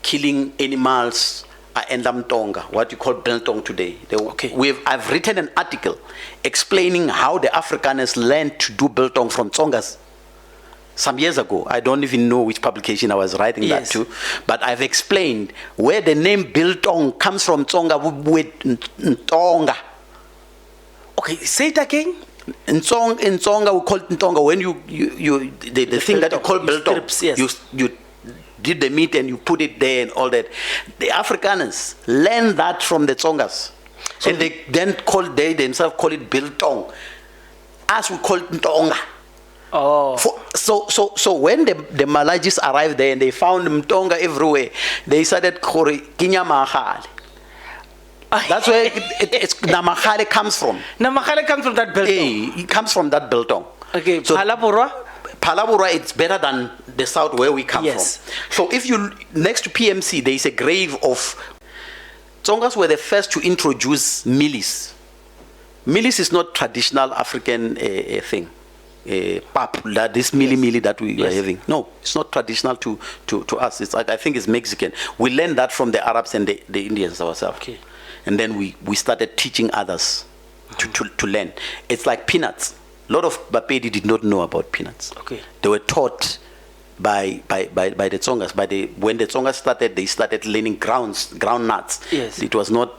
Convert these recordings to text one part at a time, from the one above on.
killing animals are Tonga, what you call Biltong today. I've written an article explaining how the Afrikaners learned to do Biltong from Tsongas some years ago. I don't even know which publication I was writing that to, but I've explained where the name Biltong comes from Tsonga with Thonga. Okay, say it again. In Tsonga we call it Thonga. When the thing that you call Biltong, you did the meat and you put it there and all that. The Afrikaners learned that from the Tsongas. So and they themselves call it Biltong. As we call it Thonga. Oh. So when the Malajis arrived there and they found Mtonga everywhere, they started calling Kinyamahale. That's where Namahale comes from. Namahale comes from that Biltong. It comes from that Biltong. Okay, so Palabura, it's better than the south where we come from. So if you, next to PMC, there is a grave of, Tsongas were the first to introduce Mealies. Mealies is not traditional African thing. This mealy that we are having. No, it's not traditional to us. It's I think it's Mexican. We learned that from the Arabs and the Indians ourselves. Okay. And then we started teaching others to learn. It's like peanuts. A lot of Bapedi did not know about peanuts. Okay. They were taught by the Tsongas. When the Tsongas started, they started learning groundnuts. Yes. It was not.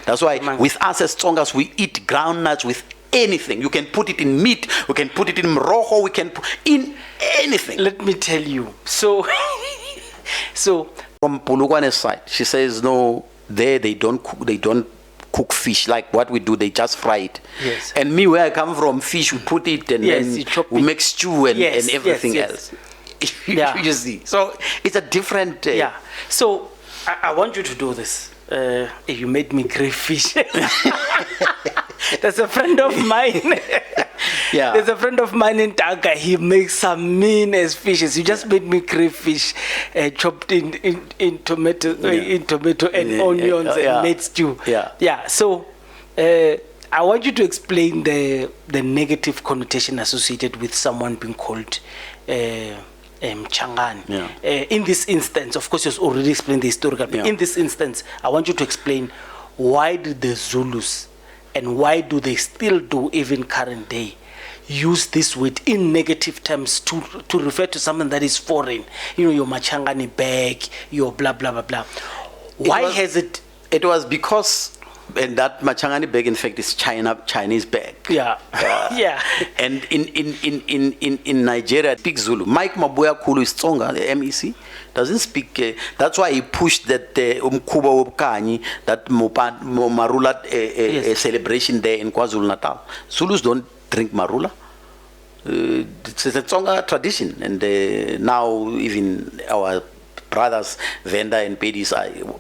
That's why with us as Tsongas, we eat groundnuts with anything. You can put it in meat. We can put it in mroho. We can put in anything. Let me tell you. So from Pulukwane's side, she says no. There they don't cook fish like what we do. They just fry it. Yes. And me, where I come from, fish we put it and then we make stew and everything else. You see. So it's a different. So I want you to do this. You made me crayfish. There's a friend of mine. There's a friend of mine in Thonga. He makes some meanest fishes. You just made me crayfish chopped in tomato and onions and made stew. So I want you to explain the negative connotation associated with someone being called Mchangani. In this instance, of course, you've already explained the historical, but in this instance, I want you to explain why did the Zulus and why do they still do, even current day, use this word in negative terms to refer to something that is foreign? You know, your Machangani bag, your blah, blah, blah, blah. Why has it? It was because, and that Machangani bag, in fact, is Chinese bag. And in Nigeria, speak Zulu. Mike Mabuya Kulu is Tsonga, the MEC, doesn't speak. That's why he pushed that Mkuba Wubkani, that Morula celebration there in KwaZulu-Natal. Zulus don't drink Morula. It's a Tsonga tradition, and now even our brothers Venda and Pedis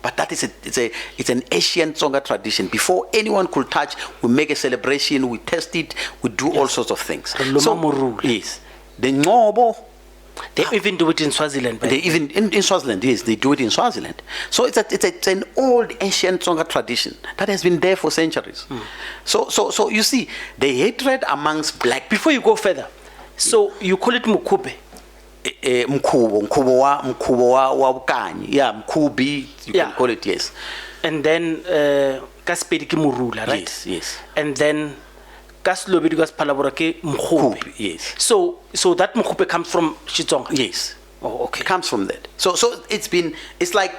but that is it's an Asian Tsonga tradition. Before anyone could touch, we make a celebration, we test it, we do all sorts of things. Yes. The Ngobo, they even do it in Swaziland. They even in Swaziland, yes, they do it in Swaziland. So it's an old ancient Tsonga tradition that has been there for centuries. So you see the hatred amongst black. Before you go further, so you call it Mukube. Mkubo wa Bukanyi. Mkubi, you can call it, yes. And then Kaspedi ki Morula, right? Yes. And then Kaslobi gas Palabora ki Mkubi. Yes. So that Mkubi comes from Tsonga. Yes. Oh, okay. It comes from that. So it's like